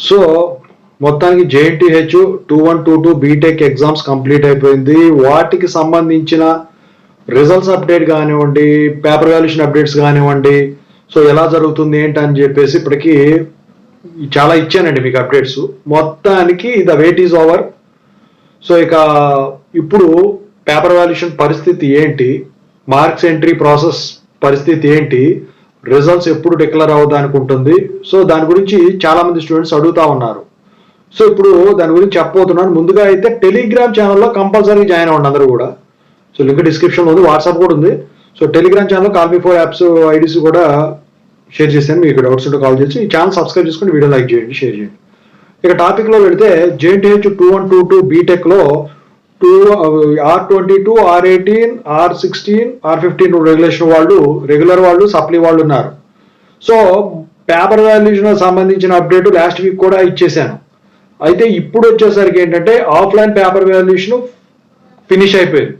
So మొత్తానికి JNTH 2122 BTech exams complete అయిపోయింది. వాటికి సంబంధించిన రిజల్ట్స్ అప్డేట్ కానివ్వండి, పేపర్ వాల్యుయేషన్ అప్డేట్స్ కానివ్వండి, సో ఎలా జరుగుతుంది ఏంటని చెప్పేసి ఇప్పటికీ చాలా ఇచ్చానండి మీకు అప్డేట్స్. మొత్తానికి the weight is over. So ఇక ఇప్పుడు పేపర్ వాల్యుయేషన్ పరిస్థితి ఏంటి, మార్క్స్ ఎంట్రీ ప్రాసెస్ పరిస్థితి ఏంటి, రిజల్ట్స్ ఎప్పుడు డిక్లేర్ అవుదానికి ఉంటుంది, సో దాని గురించి చాలా మంది స్టూడెంట్స్ అడుగుతా ఉన్నారు. సో ఇప్పుడు దాని గురించి చెప్పబోతున్నాను. ముందుగా అయితే టెలిగ్రామ్ ఛానల్లో కంపల్సరీ జాయిన్ అవ్వండి అందరూ కూడా. సో లింక్ డిస్క్రిప్షన్లో ఉంది, వాట్సాప్ కూడా ఉంది. సో టెలిగ్రామ్ ఛానల్లో Call-Me-4 యాప్స్ ఐడీస్ కూడా షేర్ చేశాను. మీకు డౌట్స్ ఉంటే కాల్ చేసి ఈ ఛానల్ సబ్స్క్రైబ్ చేసుకుని వీడియో లైక్ చేయండి, షేర్ చేయండి. ఇక టాపిక్లో వెళితే JNTH 2122 బీటెక్లో R22, R18, R16, R15 regulation వాళ్ళు, రెగ్యులర్ వాళ్ళు, సప్లీ వాళ్ళు ఉన్నారు. సో పేపర్ వాల్యుయేషన్ సంబంధించిన అప్డేట్ లాస్ట్ వీక్ కూడా ఇచ్చేసాను. అయితే ఇప్పుడు వచ్చేసరికి ఏంటంటే ఆఫ్లైన్ పేపర్ వాల్యుయేషన్ ఫినిష్ అయిపోయింది.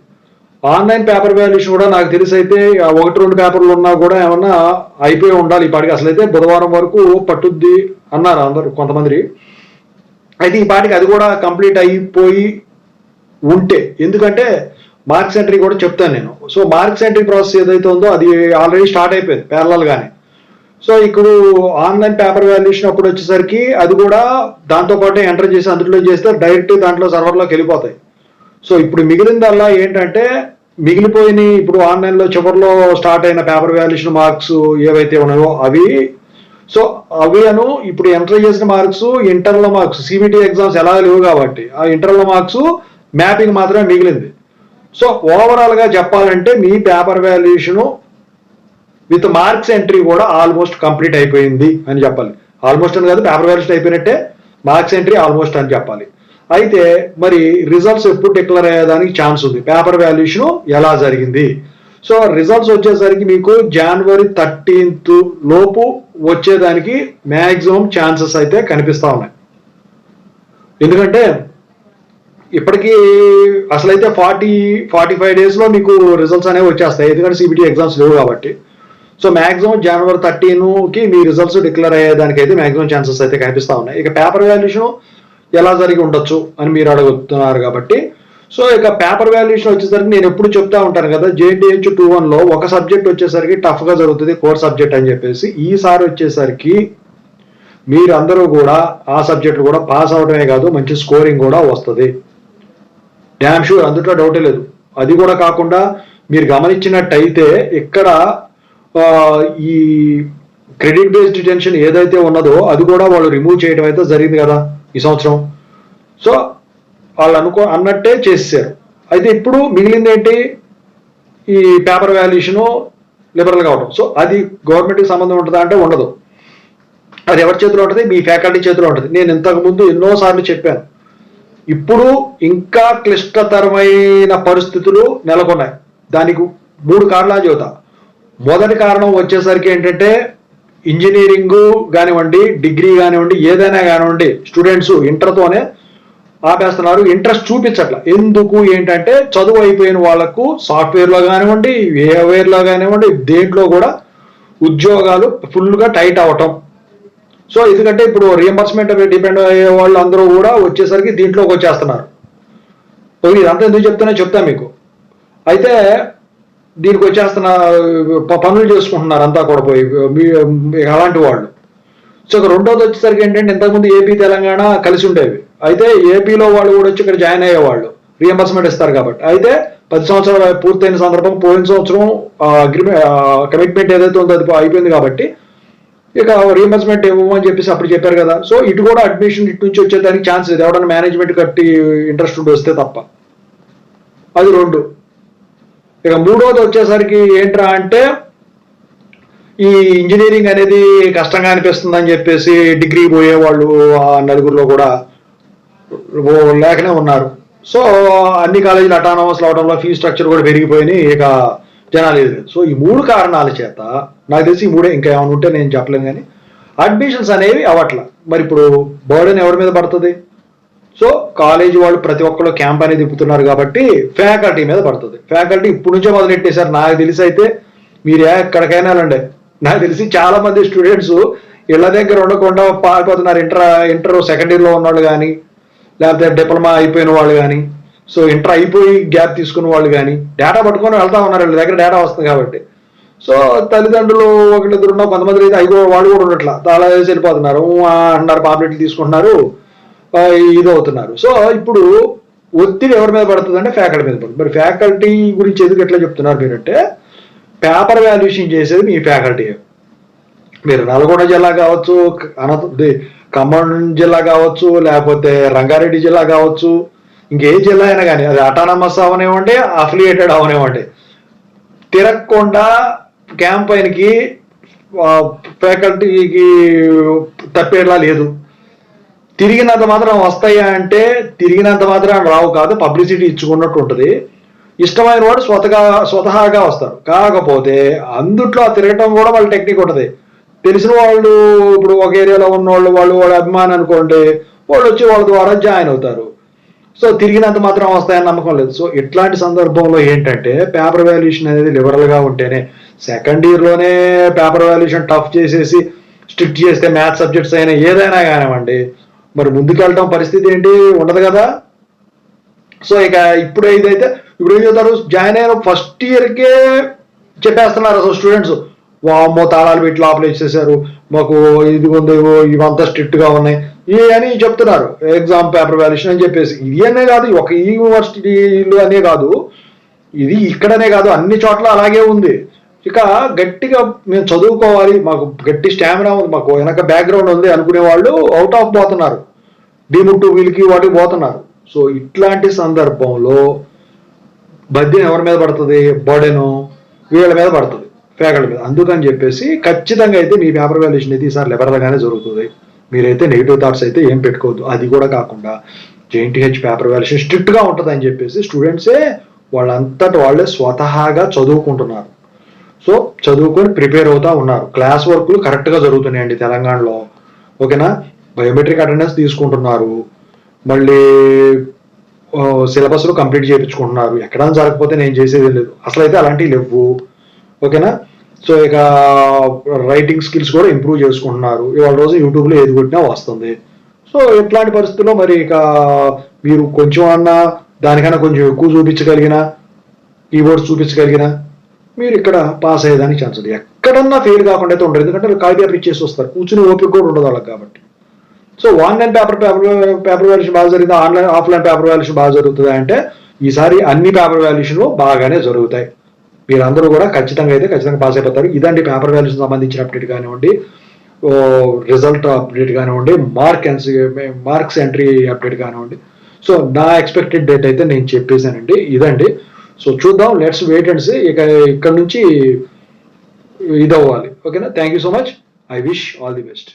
ఆన్లైన్ పేపర్ వాల్యుయేషన్ కూడా నాకు తెలిసి అయితే 1-2 పేపర్లు ఉన్నా కూడా ఏమన్నా అయిపోయి ఉండాలి ఈ పాటికి. అసలు అయితే బుధవారం వరకు పట్టుద్ది అన్నారు అందరు కొంతమంది. అయితే ఈ పాటికి అది కూడా కంప్లీట్ అయిపోయి ఉంటే, ఎందుకంటే మార్క్స్ ఎంట్రీ కూడా చెప్తాను నేను. సో మార్క్స్ ఎంట్రీ ప్రాసెస్ ఏదైతే ఉందో అది ఆల్రెడీ స్టార్ట్ అయిపోయింది ప్యారలల్గానే. సో ఇప్పుడు ఆన్లైన్ పేపర్ వాల్యుయేషన్ అప్పుడు వచ్చేసరికి అది కూడా దాంతోపాటు ఎంటర్ చేసి అందులో చేస్తే డైరెక్ట్ దాంట్లో సర్వర్లోకి వెళ్ళిపోతాయి. సో ఇప్పుడు మిగిలిందల్లా ఏంటంటే మిగిలిపోయిన ఇప్పుడు ఆన్లైన్లో చివరిలో స్టార్ట్ అయిన పేపర్ వాల్యుయేషన్ మార్క్స్ ఏవైతే ఉన్నాయో అవి. సో అవి ఇప్పుడు ఎంటర్ చేసిన marks internal marks, CBT exams ఎలా లేవు కాబట్టి ఆ ఇంటర్నల్ మార్క్స్ మ్యాపింగ్ మాత్రమే మిగిలింది. సో ఓవరాల్గా చెప్పాలంటే మీ paper valuation with marks entry కూడా ఆల్మోస్ట్ కంప్లీట్ అయిపోయింది అని చెప్పాలి. ఆల్మోస్ట్ అని కాదు, పేపర్ వాల్యుయేషన్ అయిపోయినట్టే, మార్క్స్ ఎంట్రీ ఆల్మోస్ట్ అని చెప్పాలి. అయితే మరి రిజల్ట్స్ ఎప్పుడు డిక్లేర్ అయ్యేదానికి ఛాన్స్ ఉంది, పేపర్ వాల్యుయేషన్ ఎలా జరిగింది. సో రిజల్ట్స్ వచ్చేసరికి మీకు January 13th లోపు వచ్చేదానికి మ్యాక్సిమం ఛాన్సెస్ అయితే కనిపిస్తా ఉన్నాయి. ఎందుకంటే ఇప్పటికీ అసలైతే 40-45 డేస్లో మీకు రిజల్ట్స్ అనేవి వచ్చేస్తాయి, ఎందుకంటే CBT ఎగ్జామ్స్ లేవు కాబట్టి. సో మ్యాక్సిమం January 13కి మీ రిజల్ట్స్ డిక్లేర్ అయ్యేదానికి అయితే మ్యాక్సిమం ఛాన్సెస్ అయితే కనిపిస్తా ఉన్నాయి. ఇక పేపర్ వాల్యుయేషన్ ఎలా జరిగి ఉండొచ్చు అని మీరు అడుగుతున్నారు కాబట్టి, సో ఇక పేపర్ వాల్యుయేషన్ వచ్చేసరికి నేను ఎప్పుడు చెప్తా ఉంటాను కదా, JNTH 21లో ఒక సబ్జెక్ట్ వచ్చేసరికి టఫ్గా జరుగుతుంది, కోర్ సబ్జెక్ట్ అని చెప్పేసి. ఈసారి వచ్చేసరికి మీరందరూ కూడా ఆ సబ్జెక్టులు కూడా పాస్ అవడమే కాదు, మంచి స్కోరింగ్ కూడా వస్తుంది, డ్యామ్ షూర్, అందులో డౌటే లేదు. అది కూడా కాకుండా మీరు గమనించినట్టయితే ఇక్కడ ఈ క్రెడిట్ బేస్డ్ టెన్షన్ ఏదైతే ఉన్నదో అది కూడా వాళ్ళు రిమూవ్ చేయడం అయితే జరిగింది కదా ఈ సంవత్సరం. సో వాళ్ళు అన్నట్టే చేసేసారు. అయితే ఇప్పుడు మిగిలింది ఏంటి, ఈ పేపర్ వాల్యుయేషను లిబరల్ కావడం. సో అది గవర్నమెంట్కి సంబంధం ఉంటుందా అంటే ఉండదు, అది ఎవరి చేతిలో ఉంటుంది, మీ ఫ్యాకల్టీ చేతిలో ఉంటుంది. నేను ఇంతకుముందు ఎన్నోసార్లు చెప్పాను, ఇప్పుడు ఇంకా క్లిష్టతరమైన పరిస్థితులు నెలకొన్నాయి. దానికి 3 కారణాలు చెబుతా. మొదటి కారణం వచ్చేసరికి ఏంటంటే ఇంజనీరింగ్ కానివ్వండి, డిగ్రీ కానివ్వండి, ఏదైనా కానివ్వండి, స్టూడెంట్స్ ఇంటర్తోనే ఆపేస్తున్నారు, ఇంట్రెస్ట్ చూపించట్ల. ఎందుకు ఏంటంటే చదువు అయిపోయిన వాళ్ళకు సాఫ్ట్వేర్లో కానివ్వండి, వేర్లో కానివ్వండి, దేంట్లో కూడా ఉద్యోగాలు ఫుల్గా టైట్ అవటం. సో ఎందుకంటే ఇప్పుడు రియంబర్స్మెంట్ డిపెండ్ అయ్యే వాళ్ళు అందరూ కూడా వచ్చేసరికి దీంట్లోకి వచ్చేస్తున్నారు. ఇదంతా ఎందుకు చెప్తాను మీకు. అయితే దీనికి వచ్చేస్తున్న పనులు చేసుకుంటున్నారు అంతా కూడా పోయి అలాంటి వాళ్ళు. సో రెండోది వచ్చేసరికి ఏంటంటే ఇంతకుముందు ఏపీ తెలంగాణ కలిసి ఉండేవి. అయితే ఏపీలో వాళ్ళు కూడా వచ్చి ఇక్కడ జాయిన్ అయ్యేవాళ్ళు, రియంబర్స్మెంట్ ఇస్తారు కాబట్టి. అయితే 10 సంవత్సరాలు పూర్తయిన సందర్భం, పోయిన సంవత్సరం కమిట్మెంట్ ఏదైతే ఉందో అది అయిపోయింది కాబట్టి ఇక రియంబర్స్మెంట్ ఇవ్వమని చెప్పేసి అప్పుడు చెప్పారు కదా. సో ఇటు కూడా అడ్మిషన్ ఇటు నుంచి వచ్చేదానికి ఛాన్స్ లేదు, ఎవడన్నా మేనేజ్మెంట్ కట్టి ఇంట్రెస్ట్ ఉండి వస్తే తప్ప. అది 2. ఇక 3వది వచ్చేసరికి ఏంట్రా అంటే ఈ ఇంజనీరింగ్ అనేది కష్టంగా అనిపిస్తుంది అని చెప్పేసి డిగ్రీ పోయేవాళ్ళు ఆ నలుగురిలో కూడా లేకనే ఉన్నారు. సో అన్ని కాలేజీలు అటానమస్ అవడంలో ఫీ స్ట్రక్చర్ కూడా పెరిగిపోయినాయి, ఇక జనాలు లేదు. సో ఈ 3 కారణాల చేత నాకు తెలిసి ఈ 3, ఇంకా ఏమైనా ఉంటే నేను చెప్పలేను కానీ అడ్మిషన్స్ అనేవి అవట్ల. మరి ఇప్పుడు బర్డెన్ ఎవరి మీద పడుతుంది? సో కాలేజీ వాళ్ళు ప్రతి ఒక్కరు క్యాంప్ అనేది తిప్పుతున్నారు కాబట్టి ఫ్యాకల్టీ మీద పడుతుంది. ఫ్యాకల్టీ ఇప్పుడు నుంచే మొదలెట్టేశారు. నాకు తెలిసి అయితే మీరు ఎక్కడికైనా రండి, నాకు తెలిసి చాలా మంది స్టూడెంట్స్ ఇళ్ళ దగ్గర ఉండకుండా పారిపోతున్నారు. ఇంటర్ సెకండ్ ఇయర్లో ఉన్నవాళ్ళు కానీ, లేకపోతే డిప్లొమా అయిపోయిన వాళ్ళు కానీ, సో ఇంటర్ అయిపోయి గ్యాప్ తీసుకున్న వాళ్ళు కానీ డేటా పట్టుకొని వెళ్తా ఉన్నారు. వీళ్ళ దగ్గర డేటా వస్తుంది కాబట్టి. సో తల్లిదండ్రులు ఒకళ్ళిద్దరు ఉన్న, కొంతమంది అయితే ఐదో వాళ్ళు కూడా ఉండట్లా, చాలా వేసి వెళ్ళిపోతున్నారు అంటున్నారు, పాంప్లెట్లు తీసుకుంటున్నారు, ఇది అవుతున్నారు. సో ఇప్పుడు ఒత్తిడి ఎవరి మీద పడుతుంది అంటే ఫ్యాకల్టీ మీద పడుతుంది. మరి ఫ్యాకల్టీ గురించి ఎందుకు ఎట్లా చెప్తున్నారు మీరంటే, పేపర్ వాల్యుయేషన్ చేసేది మీ ఫ్యాకల్టీ. మీరు నల్గొండ జిల్లా కావచ్చు, ఖమ్మం జిల్లా కావచ్చు, లేకపోతే రంగారెడ్డి జిల్లా కావచ్చు, ఇంకే జిల్లా అయినా కానీ, అది అటానమస్ అవనివ్వండి, అఫిలియేటెడ్ అవనివ్వండి, తిరగకుండా క్యాంపైన్కి ఫ్యాకల్టీకి తప్పేలా లేదు. తిరిగినంత మాత్రం వస్తాయా అంటే తిరిగినంత మాత్రం రావు కాదు, పబ్లిసిటీ ఇచ్చుకున్నట్టు ఉంటుంది. ఇష్టమైన వాడు స్వతహాగా వస్తారు. కాకపోతే అందుట్లో తిరగటం కూడా వాళ్ళ టెక్నిక్ ఉంటుంది. తెలిసిన వాళ్ళు ఇప్పుడు ఒక ఏరియాలో ఉన్న వాళ్ళ అభిమానం అనుకోండి, వాళ్ళు వచ్చి వాళ్ళ ద్వారా జాయిన్ అవుతారు. సో తిరిగినంత మాత్రం వస్తాయని నమ్మకం లేదు. సో ఇట్లాంటి సందర్భంలో ఏంటంటే పేపర్ వాల్యుయేషన్ అనేది లిబరల్గా ఉంటేనే, సెకండ్ ఇయర్లోనే పేపర్ వాల్యుయేషన్ టఫ్ చేసేసి స్ట్రిక్ట్ చేస్తే మ్యాథ్స్ సబ్జెక్ట్స్ అయినా ఏదైనా కానివ్వండి, మరి ముందుకెళ్ళటం పరిస్థితి ఏంటి ఉండదు కదా. సో ఇక ఇప్పుడు ఏదైతే ఇప్పుడు ఏం చెప్తారు, జాయిన్ అయిన ఫస్ట్ ఇయర్కే చెప్పేస్తున్నారు అసలు స్టూడెంట్స్, వామ్మో తాళాలు పెట్టి లోపల ఇచ్చేసారు, మాకు ఇది ఉంది, ఇవంతా స్ట్రిక్ట్గా ఉన్నాయి అని చెప్తున్నారు. ఎగ్జామ్ పేపర్ వాల్యుయేషన్ అని చెప్పేసి. ఇది అనే కాదు, ఒక యూనివర్సిటీలు అనే కాదు, ఇది ఇక్కడనే కాదు, అన్ని చోట్ల అలాగే ఉంది. ఇక గట్టిగా మేము చదువుకోవాలి, మాకు గట్టి స్టామినా ఉంది, మాకు వెనక బ్యాక్గ్రౌండ్ ఉంది అనుకునే వాళ్ళు అవుట్ ఆఫ్ పోతున్నారు, డీముట్టు వీళ్ళకి వాటికి పోతున్నారు. సో ఇట్లాంటి సందర్భంలో బద్దెను ఎవరి మీద పడుతుంది, బర్డెను వీళ్ళ మీద పడుతుంది, ఫ్యాకల్టీ మీద. అందుకని చెప్పేసి ఖచ్చితంగా అయితే మీ పేపర్ వాల్యుయేషన్ అయితే ఈసారి లిబరల్గానే జరుగుతుంది. మీరైతే నెగిటివ్ థాట్స్ అయితే ఏం పెట్టుకోవద్దు. అది కూడా కాకుండా JNTH పేపర్ వాల్యుయేషన్ స్ట్రిక్ట్గా ఉంటుంది అని చెప్పేసి స్టూడెంట్సే వాళ్ళంతటి వాళ్ళే స్వతహాగా చదువుకుంటున్నారు. సో చదువుకొని ప్రిపేర్ అవుతా ఉన్నారు. క్లాస్ వర్క్లు కరెక్ట్గా జరుగుతున్నాయండి తెలంగాణలో, ఓకేనా. బయోమెట్రిక్ అటెండెన్స్ తీసుకుంటున్నారు, మళ్ళీ సిలబస్లో కంప్లీట్ చేయించుకుంటున్నారు. ఎక్కడైనా జరగకపోతే నేను చేసేది లేదు, అసలు అయితే అలాంటివి లేవు, ఓకేనా. సో ఇక రైటింగ్ స్కిల్స్ కూడా ఇంప్రూవ్ చేసుకుంటున్నారు. ఇవాళ రోజు యూట్యూబ్లో ఏది కొట్టినా వస్తుంది. సో ఇట్లాంటి పరిస్థితుల్లో మరి ఇక మీరు కొంచెం అన్నా దానికన్నా కొంచెం ఎక్కువ చూపించగలిగిన, కీబోర్డ్స్ చూపించగలిగిన మీరు ఇక్కడ పాస్ అయ్యేదానికి ఛాన్స్ ఉంది. ఎక్కడన్నా ఫెయిల్ కాకుండా అయితే ఉండదు, ఎందుకంటే కాగితాలు ఇచ్చేసి వస్తారు, కూర్చుని ఓపిక కూడా ఉండదు వాళ్ళకి. కాబట్టి సో ఆన్లైన్ పేపర్ వాల్యుయేషన్ బాగా జరిగిందా, ఆఫ్లైన్ పేపర్ వాల్యుయేషన్ బాగా జరుగుతుందా అంటే ఈసారి అన్ని పేపర్ వాల్యుయేషన్లు బాగానే జరుగుతాయి. మీరందరూ కూడా ఖచ్చితంగా పాస్ అయిపోతారు. ఇదండి పేపర్ వాల్యుయేషన్ సంబంధించిన అప్డేట్ కానివ్వండి, రిజల్ట్ అప్డేట్ కానివ్వండి, మార్క్స్ ఎంట్రీ అప్డేట్ కానివ్వండి. సో నా ఎక్స్పెక్టెడ్ డేట్ అయితే నేను చెప్పేశానండి, ఇదండి. సో చూద్దాం, లెట్స్ వెయిట్ అండ్ సీ. ఇక ఇక్కడ నుంచి ఇది అవ్వాలి, ఓకేనా. Thank you so much. I wish all the best.